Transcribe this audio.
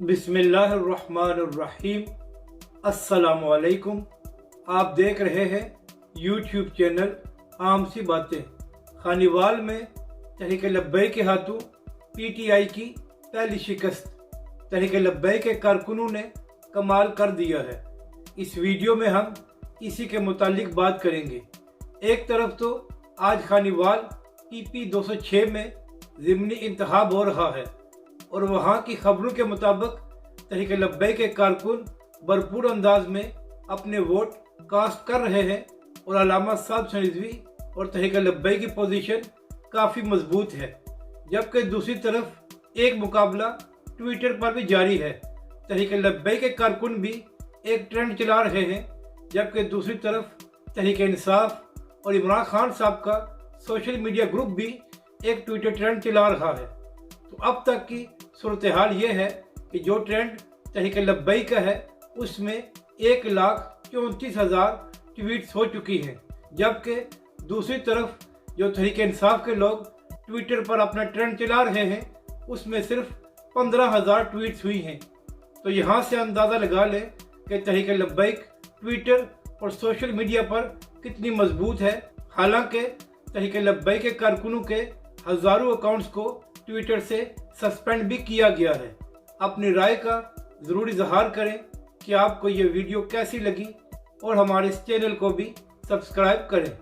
बिस्मिल्लाहिर्रहमानिर्रहीम। अस्सलामुअलैकुम। आप देख रहे हैं यूट्यूब चैनल आम सी बातें। खानीवाल में तहरीक लब्बैक के हाथों पीटीआई की पहली शिकस्त। तहरीक लब्बैक के कारकुनों ने कमाल कर दिया है। इस वीडियो में हम इसी के मुतालिक बात करेंगे। एक तरफ तो आज खानीवाल टीपी 206 में ज़िमनी इंतखाब हो रहा है और वहाँ की खबरों के मुताबिक तहरीक लब्बैक के कारकुन भरपूर अंदाज में अपने वोट कास्ट कर रहे हैं और अल्लामा साहब रिजवी और तहरीक लब्बैक की पोजीशन काफ़ी मजबूत है। जबकि दूसरी तरफ एक मुकाबला ट्विटर पर भी जारी है। तहरीक लब्बैक के कारकुन भी एक ट्रेंड चला रहे हैं, जबकि दूसरी तरफ तहरीक इंसाफ और इमरान खान साहब का सोशल मीडिया ग्रुप भी एक ट्विटर ट्रेंड चला रहा है। तो अब तक की सूरत हाल ये है कि जो ट्रेंड तहरीक लब्बैक का है उसमें 1,34,000 ट्वीट्स हो चुकी हैं, जबकि दूसरी तरफ जो तहरीक इंसाफ के लोग ट्विटर पर अपना ट्रेंड चला रहे हैं उसमें सिर्फ 15,000 ट्वीट्स हुई हैं। तो यहाँ से अंदाज़ा लगा लें कि तहरीक लब्बैक ट्विटर और सोशल मीडिया पर कितनी मजबूत है। हालांकि तहरीक लब्बैक के कारकुनों के हज़ारों अकाउंट्स को ट्विटर से सस्पेंड भी किया गया है। अपनी राय का ज़रूर इजहार करें कि आपको ये वीडियो कैसी लगी और हमारे इस चैनल को भी सब्सक्राइब करें।